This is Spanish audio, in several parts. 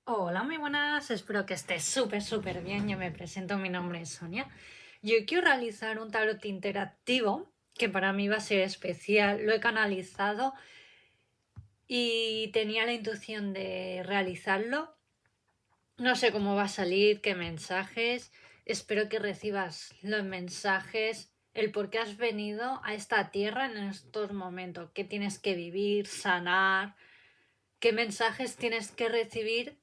Hola, muy buenas, espero que estés súper bien. Yo me presento, mi nombre es Sonia. Yo quiero realizar un tarot interactivo que para mí va a ser especial. Lo he canalizado y tenía la intuición de realizarlo. No sé cómo va a salir, qué mensajes. Espero que recibas los mensajes, el por qué has venido a esta tierra en estos momentos, qué tienes que vivir, sanar, qué mensajes tienes que recibir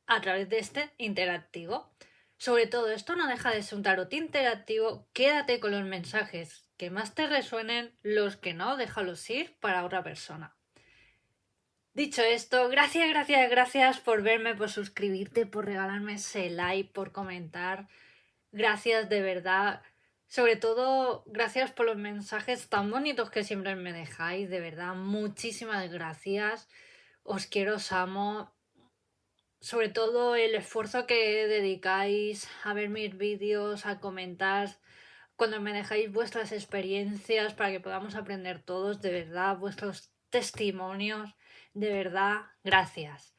a través de este interactivo. Sobre todo, esto no deja de ser un tarot interactivo. Quédate con los mensajes que más te resuenen, los que no, déjalos ir para otra persona. Dicho esto, gracias por verme, por suscribirte, por regalarme ese like, por comentar. Gracias de verdad. Sobre todo, gracias por los mensajes tan bonitos que siempre me dejáis. De verdad, muchísimas gracias. Os quiero, os amo. Sobre todo el esfuerzo que dedicáis a ver mis vídeos, a comentar, cuando me dejáis vuestras experiencias para que podamos aprender todos, de verdad, vuestros testimonios, de verdad, gracias.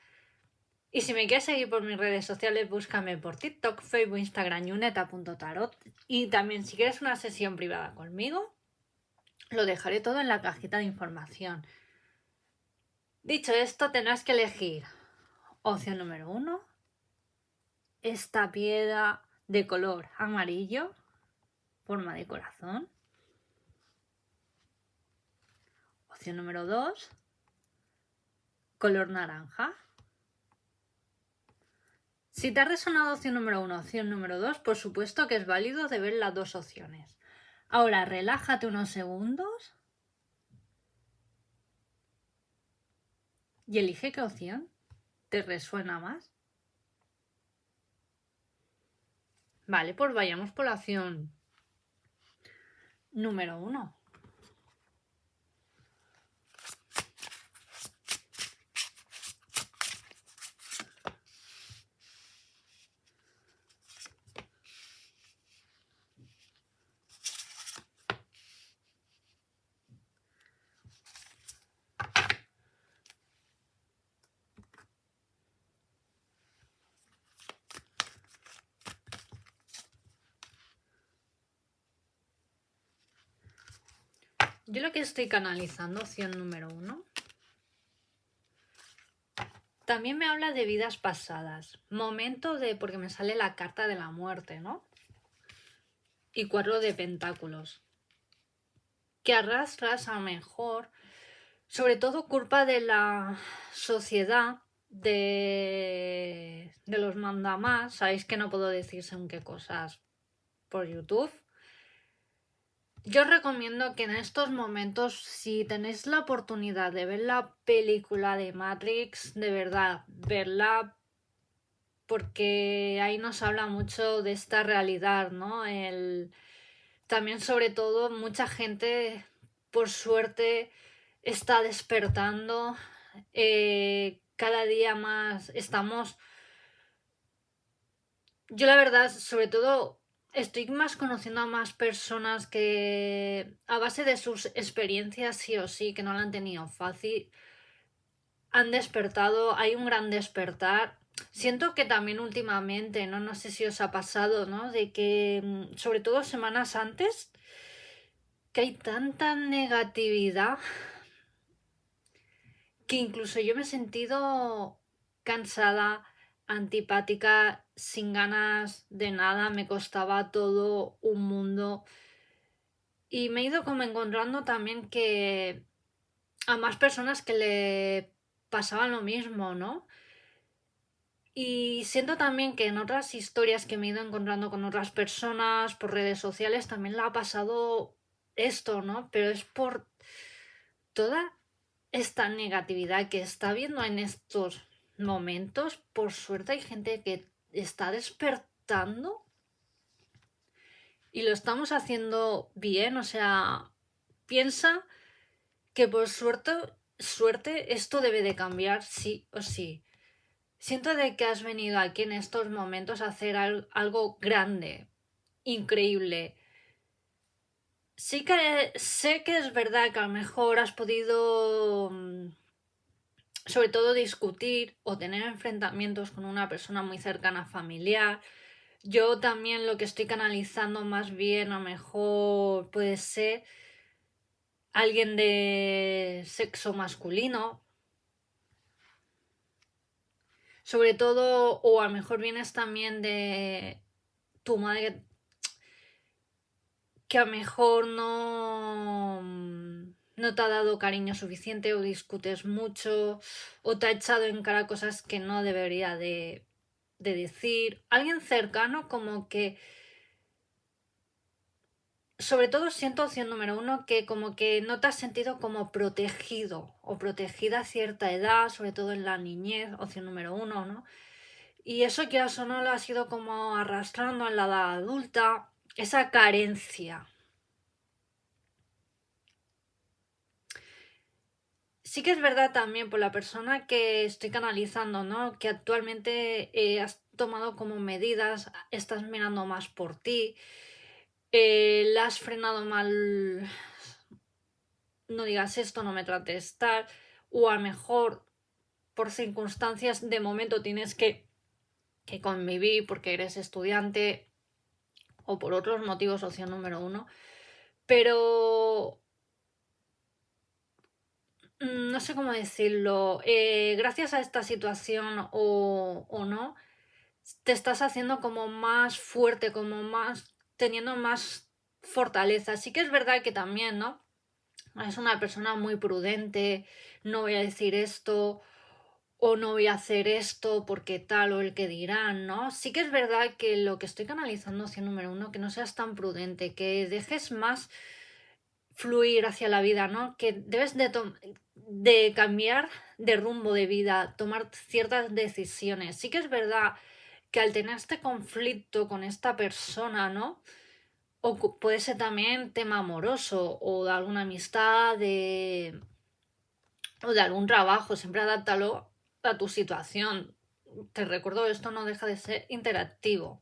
Y si me quieres seguir por mis redes sociales, búscame por TikTok, Facebook, Instagram, yuneta.tarot. Y también si quieres una sesión privada conmigo, lo dejaré todo en la cajita de información. Dicho esto, tendrás que elegir opción número 1, esta piedra de color amarillo, forma de corazón. Opción número 2, color naranja. Si te ha resonado opción número 1, opción número 2, por supuesto que es válido de ver las dos opciones. Ahora relájate unos segundos y elige qué opción te resuena más. Vale, pues vayamos por la opción número 1. Yo lo que estoy canalizando, opción número 1, también me habla de vidas pasadas. Momento de, porque me sale la carta de la muerte, ¿no? Y 4 de pentáculos. Que arrastras a lo mejor, sobre todo culpa de la sociedad, de los mandamás. Sabéis que no puedo decir según qué cosas por YouTube. Yo os recomiendo que en estos momentos, si tenéis la oportunidad de ver la película de Matrix, de verdad, verla, porque ahí nos habla mucho de esta realidad, ¿no? También, sobre todo, mucha gente, por suerte, está despertando. Cada día más estamos. Yo, la verdad, sobre todo, estoy más conociendo a más personas que, a base de sus experiencias, sí o sí, que no lo han tenido fácil, han despertado. Hay un gran despertar. Siento que también últimamente, ¿no? No sé si os ha pasado, ¿no? De que, sobre todo semanas antes, que hay tanta negatividad que incluso yo me he sentido cansada, antipática, sin ganas de nada, me costaba todo un mundo. Y me he ido como encontrando también que a más personas que le pasaban lo mismo, ¿no? Y siento también que en otras historias que me he ido encontrando con otras personas por redes sociales también le ha pasado esto, ¿no? Pero es por toda esta negatividad que está habiendo en estos momentos. Por suerte hay gente que está despertando y lo estamos haciendo bien. O sea, piensa que por suerte esto debe de cambiar sí o sí. Siento de que has venido aquí en estos momentos a hacer algo grande, increíble. Sí que sé que es verdad que a lo mejor has podido sobre todo discutir o tener enfrentamientos con una persona muy cercana familiar. Yo también lo que estoy canalizando más bien, a lo mejor puede ser alguien de sexo masculino, sobre todo, o a lo mejor vienes también de tu madre que a lo mejor no te ha dado cariño suficiente o discutes mucho o te ha echado en cara cosas que no debería de decir. Alguien cercano como que, sobre todo siento opción número uno, que como que no te has sentido como protegido o protegida a cierta edad, sobre todo en la niñez, opción número uno, ¿no? Y eso que o no lo has ido como arrastrando en la edad adulta, esa carencia. Sí que es verdad también por la persona que estoy canalizando, ¿no? Que actualmente has tomado como medidas, estás mirando más por ti, la has frenado mal, no digas esto, no me trates tal, o a lo mejor por circunstancias de momento tienes que convivir porque eres estudiante o por otros motivos, opción número uno, pero no sé cómo decirlo, gracias a esta situación o no, te estás haciendo como más fuerte, como más, teniendo más fortaleza. Sí que es verdad que también, ¿no? Es una persona muy prudente, no voy a decir esto o no voy a hacer esto porque tal o el que dirán, ¿no? Sí que es verdad que lo que estoy canalizando hacia número uno, que no seas tan prudente, que dejes más fluir hacia la vida, ¿no? Que debes de cambiar de rumbo de vida, tomar ciertas decisiones. Sí que es verdad que al tener este conflicto con esta persona, ¿no? O puede ser también tema amoroso o de alguna amistad o de algún trabajo, siempre adáptalo a tu situación. Te recuerdo, esto no deja de ser interactivo.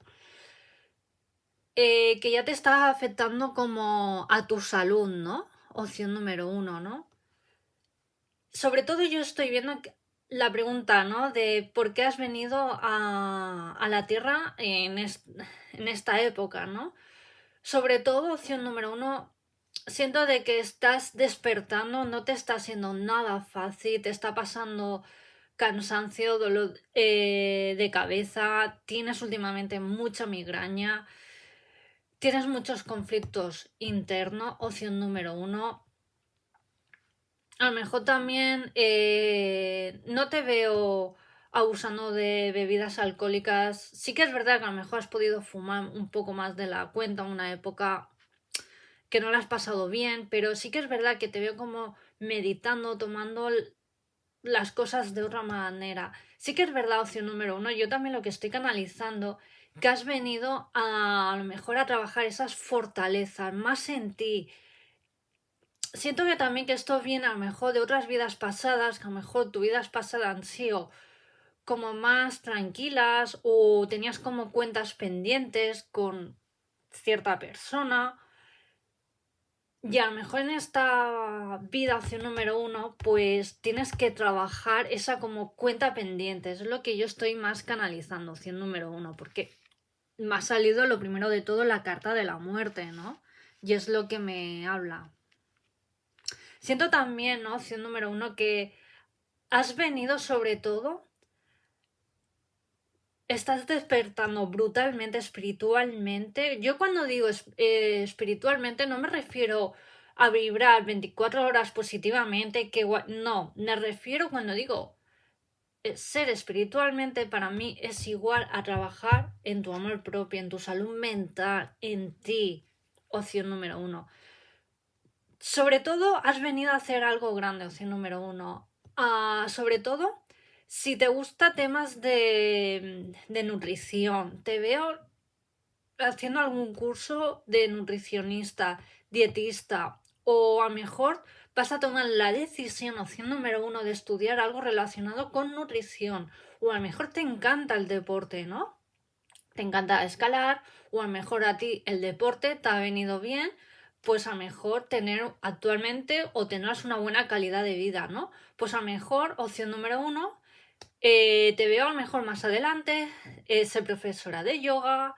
Que ya te está afectando como a tu salud, ¿no? Opción número uno, ¿no? Sobre todo yo estoy viendo la pregunta, ¿no? De por qué has venido a la Tierra en esta época, ¿no? Sobre todo, opción número uno, siento de que estás despertando, no te está siendo nada fácil, te está pasando cansancio, dolor de cabeza, tienes últimamente mucha migraña, tienes muchos conflictos internos, opción número uno. A lo mejor también no te veo abusando de bebidas alcohólicas. Sí que es verdad que a lo mejor has podido fumar un poco más de la cuenta en una época que no la has pasado bien, pero sí que es verdad que te veo como meditando, tomando las cosas de otra manera. Sí que es verdad, opción número uno, yo también lo que estoy canalizando, que has venido a lo mejor a trabajar esas fortalezas más en ti. Siento que también que esto viene a lo mejor de otras vidas pasadas, que a lo mejor tus vidas pasadas han sido como más tranquilas o tenías como cuentas pendientes con cierta persona. Y a lo mejor en esta vida opción número uno, pues tienes que trabajar esa como cuenta pendiente. Es lo que yo estoy más canalizando, opción número uno, porque me ha salido lo primero de todo la carta de la muerte, ¿no? Y es lo que me habla. Siento también, ¿no? Opción número uno, que has venido sobre todo, estás despertando brutalmente espiritualmente. Yo cuando digo espiritualmente no me refiero a vibrar 24 horas positivamente, no, me refiero cuando digo ser espiritualmente para mí es igual a trabajar en tu amor propio, en tu salud mental, en ti. Opción número uno. Sobre todo, has venido a hacer algo grande, opción número uno. Sobre todo, si te gusta temas de nutrición, te veo haciendo algún curso de nutricionista, dietista, o a lo mejor vas a tomar la decisión, opción número uno, de estudiar algo relacionado con nutrición, o a lo mejor te encanta el deporte, ¿no? Te encanta escalar, o a lo mejor a ti el deporte te ha venido bien pues a lo mejor tener actualmente o tendrás una buena calidad de vida, ¿no? Pues a lo mejor, opción número 1, te veo a lo mejor más adelante, ser profesora de yoga,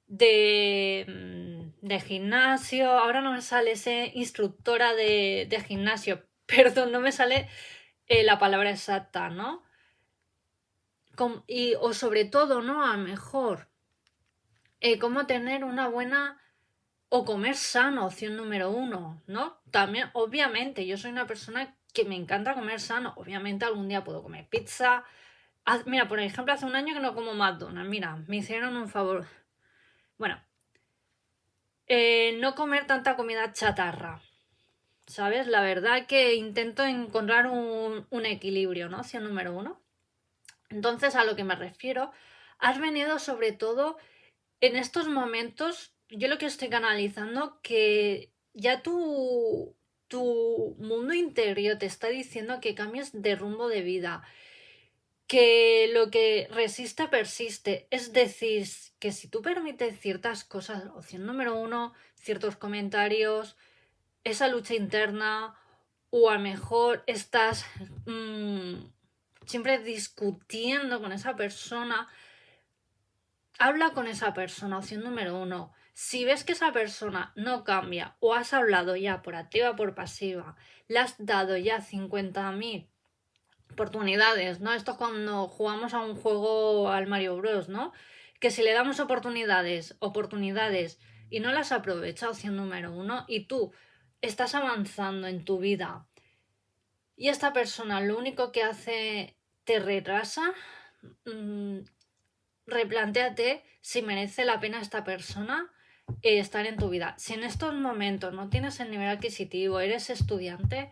de gimnasio, ahora no me sale ser instructora de gimnasio, perdón, no me sale la palabra exacta, ¿no? O sobre todo, ¿no? A lo mejor, cómo tener una buena o comer sano, opción número 1, ¿no? También, obviamente, yo soy una persona que me encanta comer sano, obviamente algún día puedo comer pizza. Mira, por ejemplo, hace un año que no como McDonald's, mira, me hicieron un favor. Bueno, no comer tanta comida chatarra, ¿sabes? La verdad que intento encontrar un equilibrio, ¿no? Opción número 1. Entonces, a lo que me refiero, has venido sobre todo en estos momentos, yo lo que estoy canalizando, que ya tu mundo interior te está diciendo que cambies de rumbo de vida, que lo que resiste persiste. Es decir, que si tú permites ciertas cosas, opción número 1, ciertos comentarios, esa lucha interna, o a lo mejor estás siempre discutiendo con esa persona, habla con esa persona, opción número 1. Si ves que esa persona no cambia o has hablado ya por activa o por pasiva, le has dado ya 50.000 oportunidades, ¿no? Esto es cuando jugamos a un juego al Mario Bros, ¿no? Que si le damos oportunidades y no las aprovecha, opción número 1, y tú estás avanzando en tu vida y esta persona lo único que hace te retrasa, replantéate si merece la pena esta persona estar en tu vida. Si en estos momentos no tienes el nivel adquisitivo, eres estudiante,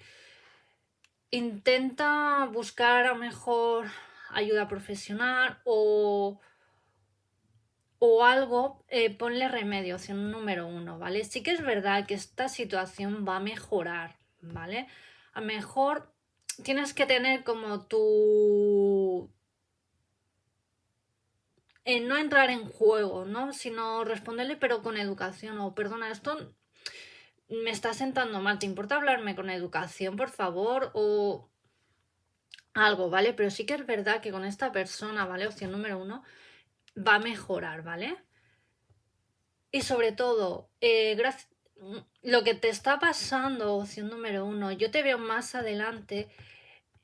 intenta buscar a lo mejor ayuda profesional o algo, ponle remedio, opción número 1, ¿vale? Sí que es verdad que esta situación va a mejorar, ¿vale? A lo mejor tienes que tener como no entrar en juego, ¿no? Sino responderle pero con educación o perdona, esto me está sentando mal, ¿te importa hablarme con educación, por favor? O algo, ¿vale? Pero sí que es verdad que con esta persona, ¿vale? Opción número 1, va a mejorar, ¿vale? Y sobre todo, lo que te está pasando, opción número 1, yo te veo más adelante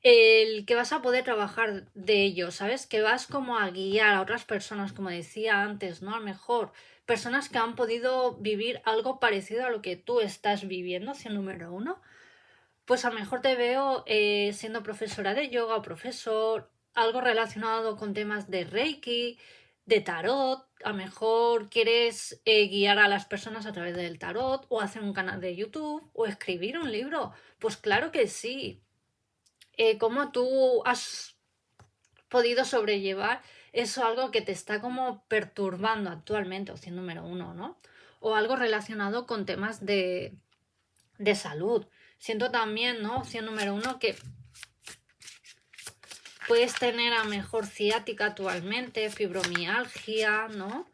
el que vas a poder trabajar de ello, ¿sabes? Que vas como a guiar a otras personas, como decía antes, ¿no? A lo mejor personas que han podido vivir algo parecido a lo que tú estás viviendo, opción número 1. Pues a lo mejor te veo siendo profesora de yoga o profesor, algo relacionado con temas de Reiki, de tarot. A lo mejor quieres guiar a las personas a través del tarot o hacer un canal de YouTube o escribir un libro. Pues claro que sí. ¿Cómo tú has podido sobrellevar eso, algo que te está como perturbando actualmente, opción número 1, ¿no? O algo relacionado con temas de salud. Siento también, ¿no? Opción número 1, que puedes tener a mejor ciática actualmente, fibromialgia, ¿no?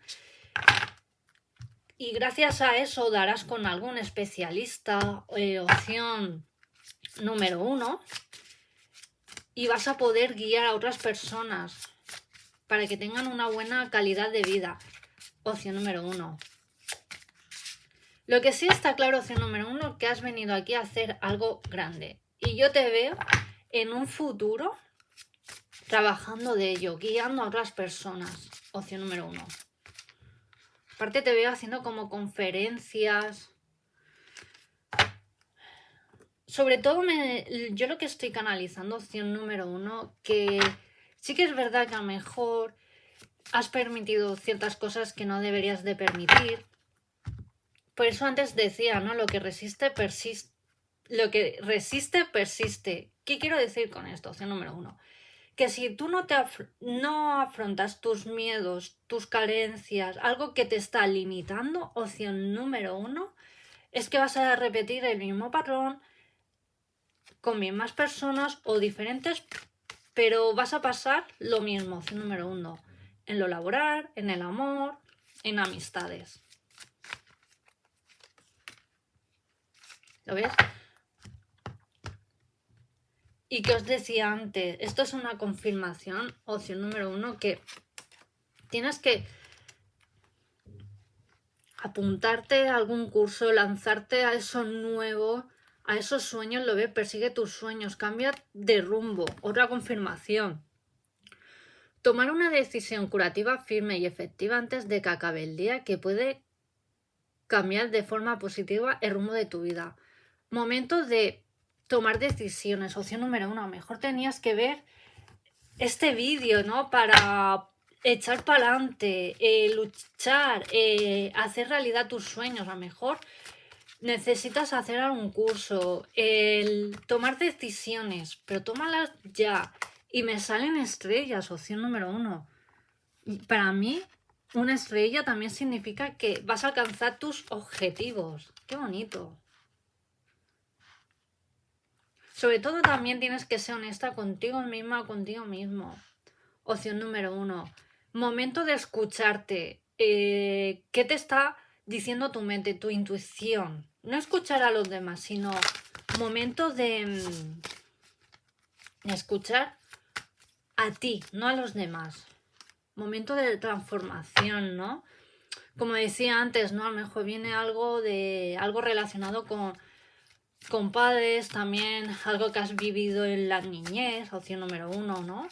Y gracias a eso darás con algún especialista, opción número 1, y vas a poder guiar a otras personas para que tengan una buena calidad de vida, opción número 1. Lo que sí está claro, opción número 1, que has venido aquí a hacer algo grande. Y yo te veo en un futuro trabajando de ello, guiando a otras personas, opción número 1. Aparte te veo haciendo como conferencias. Sobre todo yo lo que estoy canalizando, opción número 1, que sí que es verdad que a lo mejor has permitido ciertas cosas que no deberías de permitir. Por eso antes decía, ¿no? Lo que resiste persiste. ¿Qué quiero decir con esto? Opción número 1. Que si tú no afrontas tus miedos, tus carencias, algo que te está limitando, opción número 1, es que vas a repetir el mismo patrón con mismas personas o diferentes, pero vas a pasar lo mismo, opción número 1, en lo laboral, en el amor, en amistades. ¿Lo ves? Y que os decía antes, esto es una confirmación, opción número 1, que tienes que apuntarte a algún curso, lanzarte a eso nuevo, a esos sueños, lo ves, persigue tus sueños, cambia de rumbo. Otra confirmación. Tomar una decisión curativa firme y efectiva antes de que acabe el día, que puede cambiar de forma positiva el rumbo de tu vida. Momento de tomar decisiones. Opción número 1. A lo mejor tenías que ver este vídeo, ¿no? Para echar para adelante, luchar, hacer realidad tus sueños. A lo mejor necesitas hacer algún curso, tomar decisiones, pero tómalas ya. Y me salen estrellas, opción número 1. Para mí, una estrella también significa que vas a alcanzar tus objetivos. ¡Qué bonito! Sobre todo también tienes que ser honesta contigo misma, contigo mismo. Opción número 1. Momento de escucharte. ¿Qué te está diciendo tu mente, tu intuición? No escuchar a los demás, sino momento de escuchar a ti, no a los demás. Momento de transformación, ¿no? Como decía antes, ¿no? A lo mejor viene algo relacionado con padres, también algo que has vivido en la niñez, opción número 1, ¿no?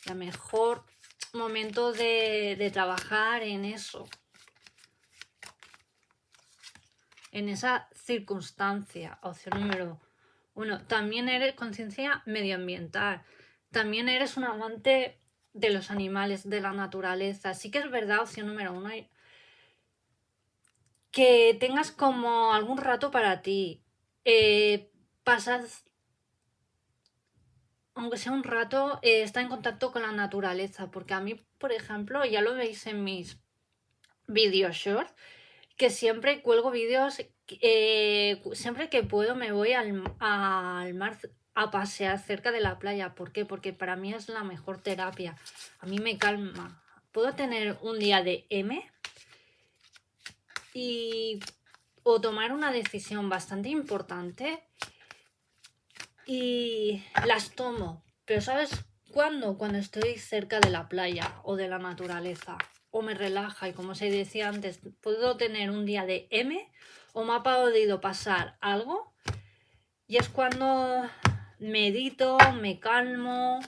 Y a lo mejor momento de trabajar en eso, en esa circunstancia, opción número 1. También eres conciencia medioambiental, también eres un amante de los animales, de la naturaleza. Sí que es verdad, opción número 1, que tengas como algún rato para ti. Pasas, aunque sea un rato, está en contacto con la naturaleza, porque a mí, por ejemplo, ya lo veis en mis vídeos shorts, que siempre cuelgo vídeos, siempre que puedo me voy al mar a pasear cerca de la playa. ¿Por qué? Porque para mí es la mejor terapia, a mí me calma. Puedo tener un día de M o tomar una decisión bastante importante y las tomo, pero ¿sabes cuándo? Cuando estoy cerca de la playa o de la naturaleza, o me relaja. Y como os decía antes, puedo tener un día de M o me ha podido pasar algo y es cuando medito, me calmo.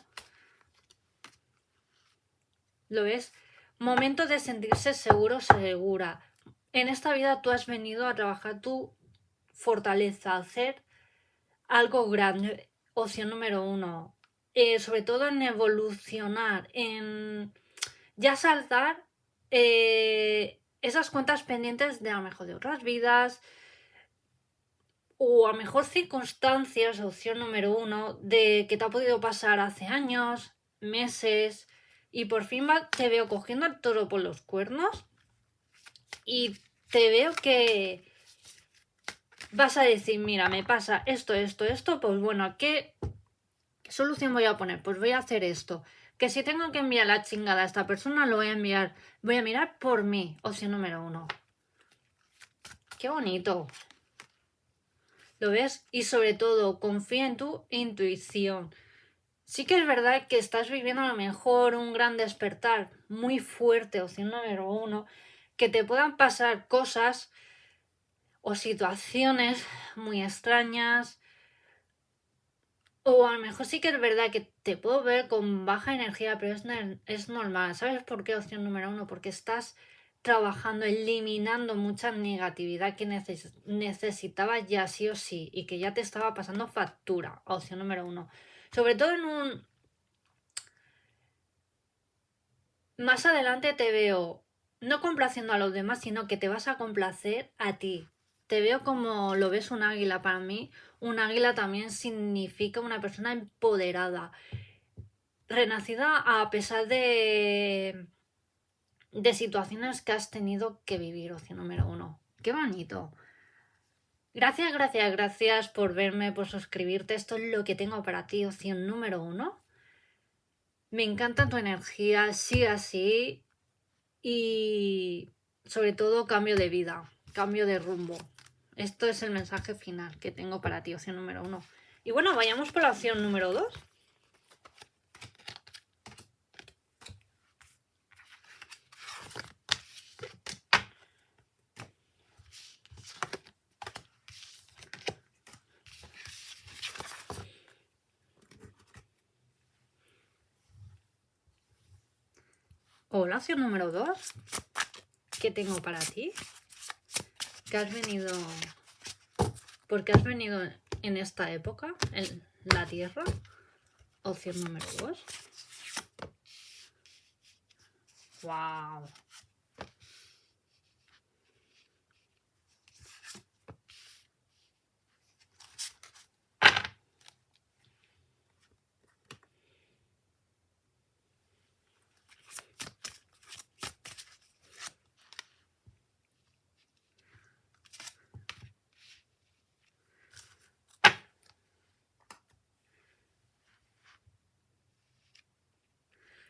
¿Lo ves? Momento de sentirse seguro, segura. En esta vida tú has venido a trabajar tu fortaleza, a hacer algo grande. Opción número 1. Sobre todo en evolucionar, en ya saltar esas cuentas pendientes de a lo mejor de otras vidas o a lo mejor circunstancias, opción número 1, de que te ha podido pasar hace años, meses, y por fin te veo cogiendo el toro por los cuernos y te veo que vas a decir, mira, me pasa esto, pues bueno, ¿qué solución voy a poner? Pues voy a hacer esto. Que si tengo que enviar la chingada a esta persona, lo voy a enviar. Voy a mirar por mí, opción número 1. ¡Qué bonito! ¿Lo ves? Y sobre todo, confía en tu intuición. Sí que es verdad que estás viviendo a lo mejor un gran despertar muy fuerte, opción número 1, que te puedan pasar cosas o situaciones muy extrañas, o a lo mejor sí que es verdad que te puedo ver con baja energía, pero es normal. ¿Sabes por qué? Opción número 1, porque estás trabajando, eliminando mucha negatividad que necesitabas ya sí o sí y que ya te estaba pasando factura. Opción número 1. Sobre todo más adelante te veo no complaciendo a los demás, sino que te vas a complacer a ti. Te veo como lo ves un águila. Para mí, un águila también significa una persona empoderada, renacida a pesar de situaciones que has tenido que vivir, opción número 1. ¡Qué bonito! Gracias por verme, por suscribirte. Esto es lo que tengo para ti, opción número 1. Me encanta tu energía, sigue así y sobre todo cambio de vida, cambio de rumbo. Esto es el mensaje final que tengo para ti, opción número 1. Y bueno, vayamos por la opción número 2. Hola, opción número 2. ¿Qué tengo para ti? ¿Qué has venido? ¿Por qué has venido en esta época, en la Tierra? Opción número 2. ¡Wow!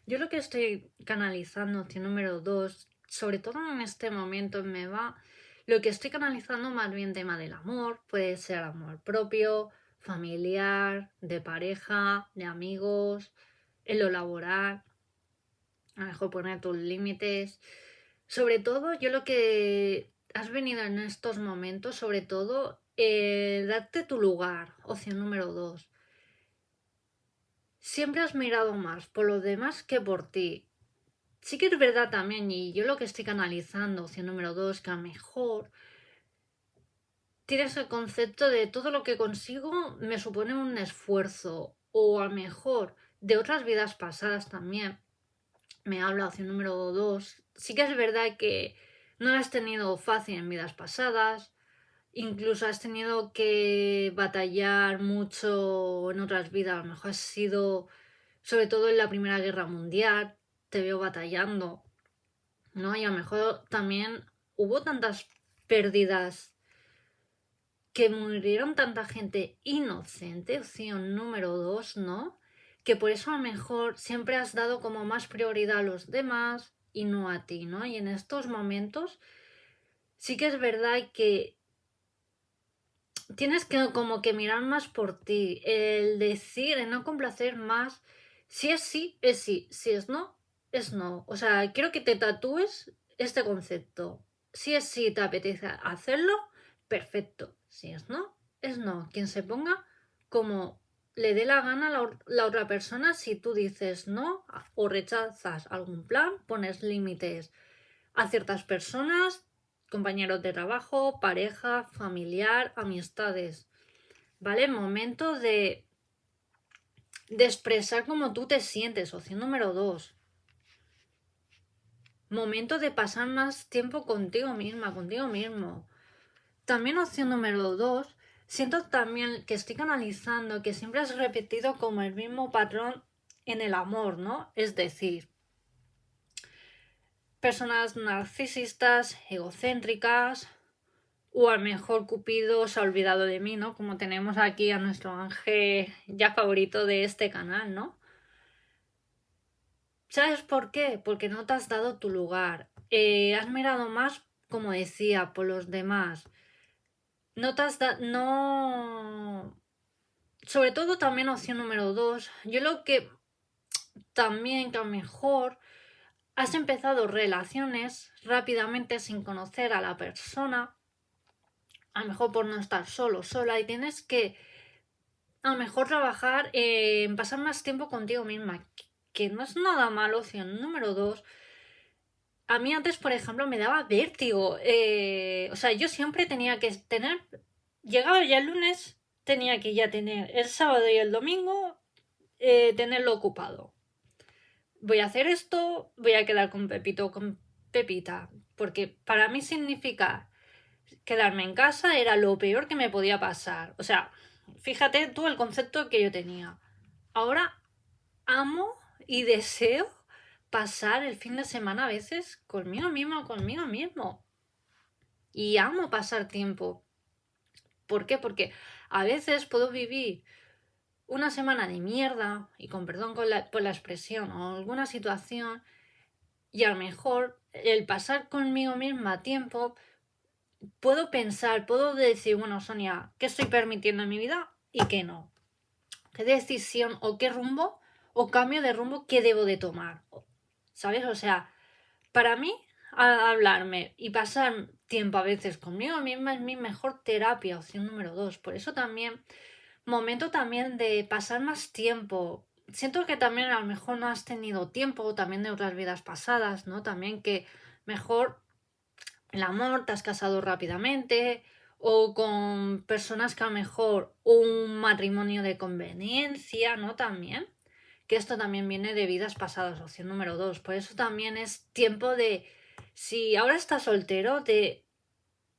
Yo lo que estoy canalizando, opción número 2, sobre todo en este momento lo que estoy canalizando más bien tema del amor, puede ser amor propio, familiar, de pareja, de amigos, en lo laboral, a lo mejor poner tus límites. Sobre todo, yo lo que has venido en estos momentos, sobre todo, darte tu lugar, opción número 2. Siempre has mirado más por los demás que por ti. Sí que es verdad también, y yo lo que estoy canalizando, opción número 2, que a lo mejor tienes el concepto de todo lo que consigo me supone un esfuerzo, o a lo mejor de otras vidas pasadas también. Me habla opción número 2. Sí que es verdad que no lo has tenido fácil en vidas pasadas, incluso has tenido que batallar mucho en otras vidas, a lo mejor has sido, sobre todo en la Primera Guerra Mundial, te veo batallando, ¿no? Y a lo mejor también hubo tantas pérdidas que murieron tanta gente inocente, opción número 2, ¿no? Que por eso a lo mejor siempre has dado como más prioridad a los demás y no a ti, ¿no? Y en estos momentos sí que es verdad que tienes que como que mirar más por ti, el decir, el no complacer más, si es sí, es sí, si es no, es no. O sea, quiero que te tatúes este concepto. Si es sí, te apetece hacerlo, perfecto. Si es no, es no. Quien se ponga como le dé la gana a la otra persona, si tú dices no o rechazas algún plan, pones límites a ciertas personas, compañeros de trabajo, pareja, familiar, amistades, ¿vale? Momento de expresar cómo tú te sientes, opción número 2. Momento de pasar más tiempo contigo misma, contigo mismo. También opción número 2, siento también que estoy canalizando que siempre has repetido como el mismo patrón en el amor, ¿no? Es decir, personas narcisistas, egocéntricas, o a lo mejor Cupido se ha olvidado de mí, ¿no? Como tenemos aquí a nuestro ángel ya favorito de este canal, ¿no? ¿Sabes por qué? Porque no te has dado tu lugar. Has mirado más, como decía, por los demás. No te has dado... No... Sobre todo también opción número 2. Yo lo que también que a lo mejor has empezado relaciones rápidamente sin conocer a la persona, a lo mejor por no estar solo, sola, y tienes que a lo mejor trabajar en pasar más tiempo contigo misma, que no es nada malo, opción número 2. A mí antes, por ejemplo, me daba vértigo. O sea, yo siempre tenía que tener... Llegaba ya el lunes, tenía que ya tener el sábado y el domingo, tenerlo ocupado. Voy a hacer esto, voy a quedar con Pepito, con Pepita. Porque para mí significa quedarme en casa era lo peor que me podía pasar. O sea, fíjate tú el concepto que yo tenía. Ahora amo y deseo pasar el fin de semana a veces conmigo mismo. Y amo pasar tiempo. ¿Por qué? Porque a veces puedo vivir una semana de mierda, y con perdón por la expresión, o alguna situación, y a lo mejor el pasar conmigo misma tiempo puedo pensar, puedo decir, bueno, Sonia, ¿qué estoy permitiendo en mi vida y qué no? ¿Qué decisión o qué rumbo o cambio de rumbo que debo de tomar? ¿Sabes? O sea, para mí, hablarme y pasar tiempo a veces conmigo misma es mi mejor terapia, opción número 2. Por eso también, momento también de pasar más tiempo. Siento que también a lo mejor no has tenido tiempo también de otras vidas pasadas, ¿no? También que mejor el amor, te has casado rápidamente o con personas que a lo mejor un matrimonio de conveniencia, ¿no? También, que esto también viene de vidas pasadas, opción número 2. Por eso también es tiempo de, si ahora estás soltero, de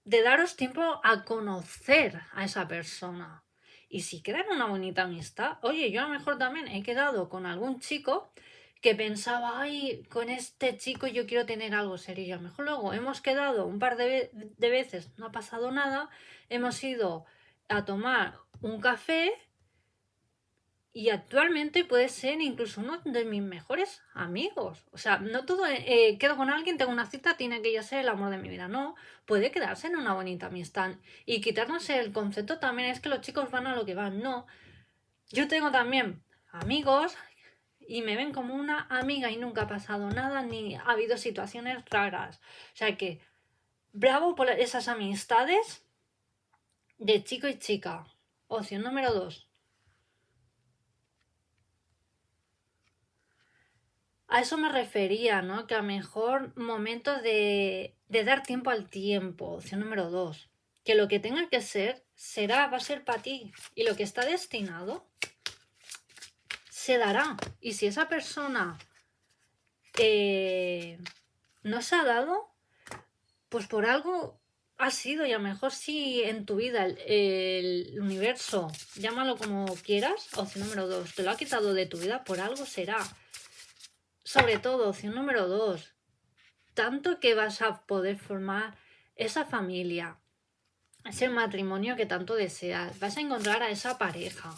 daros tiempo a conocer a esa persona. Y si quedan una bonita amistad, oye, yo a lo mejor también he quedado con algún chico que pensaba, ay, con este chico yo quiero tener algo serio. Y a lo mejor luego hemos quedado un par de veces, no ha pasado nada, hemos ido a tomar un café y actualmente puede ser incluso uno de mis mejores amigos. O sea, no todo quedo con alguien, tengo una cita, tiene que ya ser el amor de mi vida. No, puede quedarse en una bonita amistad. Y quitarnos el concepto también es que los chicos van a lo que van. No, yo tengo también amigos y me ven como una amiga y nunca ha pasado nada ni ha habido situaciones raras. O sea que, bravo por esas amistades de chico y chica. Opción número 2. A eso me refería, ¿no? Que a lo mejor momento de dar tiempo al tiempo, opción número 2. Que lo que tenga que ser, será, va a ser para ti. Y lo que está destinado, se dará. Y si esa persona no se ha dado, pues por algo ha sido. Y a lo mejor si en tu vida el universo, llámalo como quieras, opción número 2, te lo ha quitado de tu vida, por algo será. Sobre todo, opción número 2, tanto que vas a poder formar esa familia, ese matrimonio que tanto deseas, vas a encontrar a esa pareja.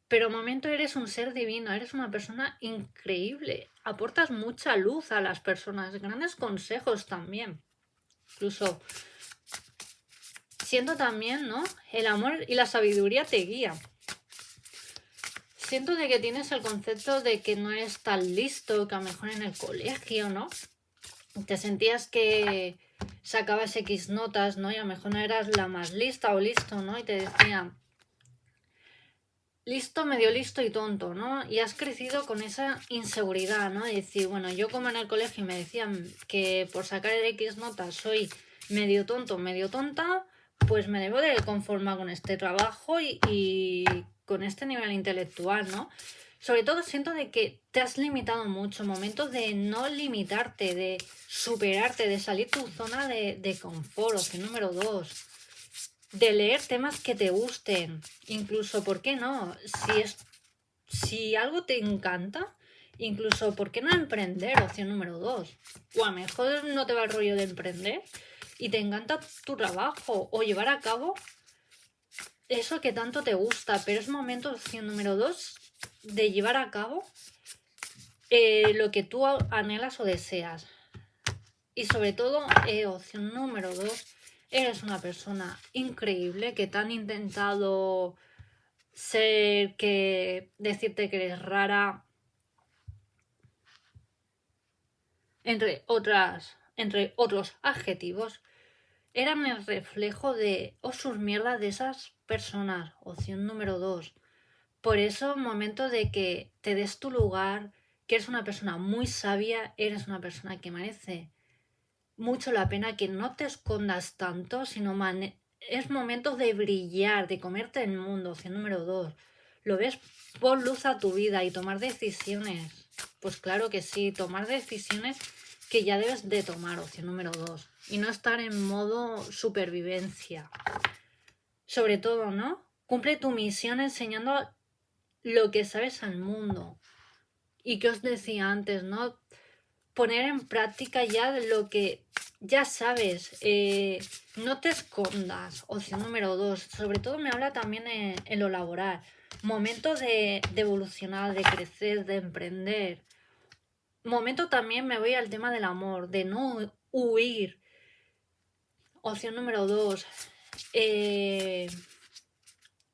Pero momento eres un ser divino, eres una persona increíble, aportas mucha luz a las personas, grandes consejos también. Incluso siento también, ¿no? El amor y la sabiduría te guían. Siento de que tienes el concepto de que no eres tan listo, que a lo mejor en el colegio, ¿no? Te sentías que sacabas X notas, ¿no? Y a lo mejor no eras la más lista o listo, ¿no? Y te decían listo, medio listo y tonto, ¿no? Y has crecido con esa inseguridad, ¿no? De decir, bueno, yo como en el colegio me decían que por sacar X notas soy medio tonto, medio tonta, pues me debo de conformar con este trabajo y con este nivel intelectual, ¿no? Sobre todo siento de que te has limitado mucho, momentos de no limitarte, de superarte, de salir tu zona de confort, opción número 2, de leer temas que te gusten, incluso, ¿por qué no? Si algo te encanta, incluso, ¿por qué no emprender? Opción número 2. O a lo mejor no te va el rollo de emprender y te encanta tu trabajo o llevar a cabo eso que tanto te gusta, pero es momento, opción número 2, de llevar a cabo lo que tú anhelas o deseas. Y sobre todo, opción número 2, eres una persona increíble que te han intentado ser, que decirte que eres rara, entre otros adjetivos, eran el reflejo de sus mierdas de esas personas. Opción número 2. Por eso, momento de que te des tu lugar, que eres una persona muy sabia, eres una persona que merece mucho la pena, que no te escondas tanto, sino es momento de brillar, de comerte el mundo. Opción número 2. ¿Lo ves? Pon luz a tu vida y tomar decisiones. Pues claro que sí, tomar decisiones que ya debes de tomar, opción número 2. Y no estar en modo supervivencia. Sobre todo, ¿no? Cumple tu misión enseñando lo que sabes al mundo. Y que os decía antes, ¿no? Poner en práctica ya lo que ya sabes. No te escondas. Opción número 2. Sobre todo me habla también en lo laboral. Momento de evolucionar, de crecer, de emprender. momento también me voy al tema del amor, de no huir. Opción número 2.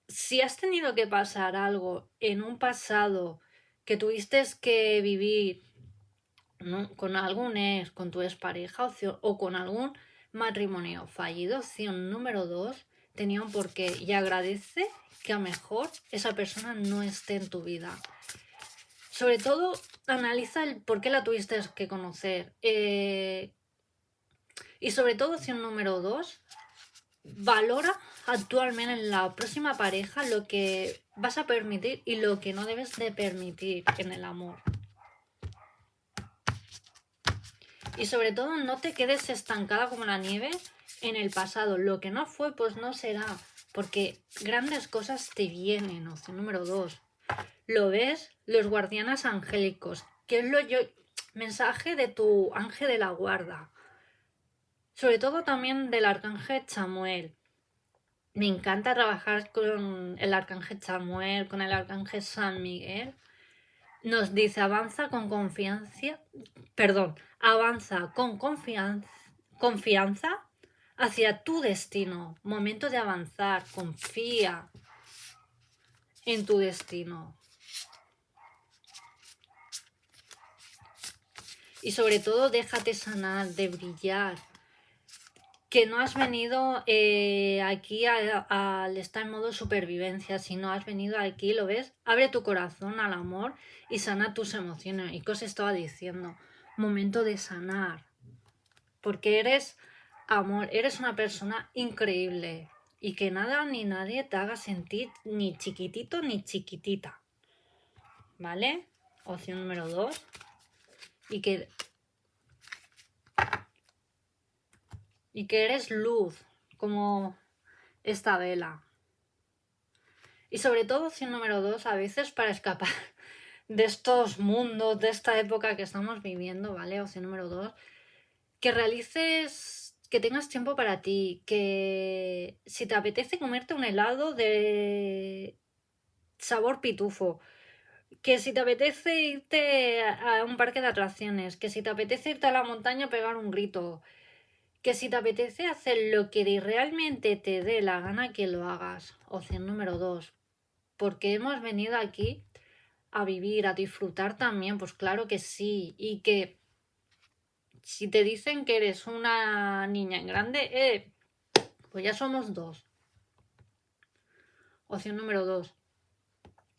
Si has tenido que pasar algo en un pasado que tuviste que vivir, ¿no?, con algún ex, con tu expareja o con algún matrimonio fallido, opción número 2, tenía un porqué, y agradece que a lo mejor esa persona no esté en tu vida. Sobre todo, analiza el por qué la tuviste que conocer. Y sobre todo, opción número 2, valora actualmente en la próxima pareja lo que vas a permitir y lo que no debes de permitir en el amor. Y sobre todo, no te quedes estancada como la nieve en el pasado. Lo que no fue, pues no será. Porque grandes cosas te vienen. Opción número 2. Lo ves, los guardianes angélicos. ¿Qué es mensaje de tu ángel de la guarda? Sobre todo también del arcángel Chamuel. Me encanta trabajar con el arcángel Chamuel, con el arcángel San Miguel. Nos dice, avanza con confianza hacia tu destino. Momento de avanzar, confía en tu destino. Y sobre todo, déjate sanar, de brillar. Que no has venido aquí al estar en modo supervivencia, sino has venido aquí, ¿lo ves? Abre tu corazón al amor y sana tus emociones. ¿Y qué os estaba diciendo? Momento de sanar. Porque eres amor, eres una persona increíble. Y que nada ni nadie te haga sentir ni chiquitito ni chiquitita. ¿Vale? Opción número 2. Y que eres luz, como esta vela. Y sobre todo, opción número 2, a veces para escapar de estos mundos, de esta época que estamos viviendo, ¿vale? Opción número 2, que realices, que tengas tiempo para ti, que si te apetece comerte un helado de sabor pitufo, que si te apetece irte a un parque de atracciones, que si te apetece irte a la montaña a pegar un grito, que si te apetece hacer lo que realmente te dé la gana, que lo hagas. Opción número 2. Porque hemos venido aquí a vivir, a disfrutar también, pues claro que sí. Y que si te dicen que eres una niña en grande, pues ya somos 2. Opción número 2.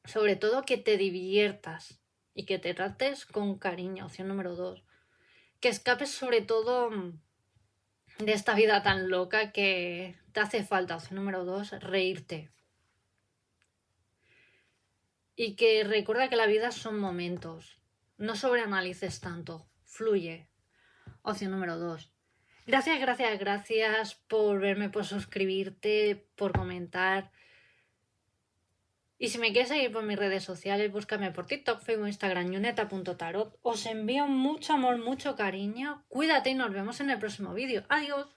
Sobre todo que te diviertas y que te trates con cariño. Opción número 2. Que escapes sobre todo de esta vida tan loca que te hace falta. Opción número 2, reírte. Y que recuerda que la vida son momentos. No sobreanalices tanto. Fluye. Opción número 2. Gracias por verme, por suscribirte, por comentar. Y si me quieres seguir por mis redes sociales, búscame por TikTok, Facebook, Instagram, yuneta.tarot. Os envío mucho amor, mucho cariño. Cuídate y nos vemos en el próximo vídeo. Adiós.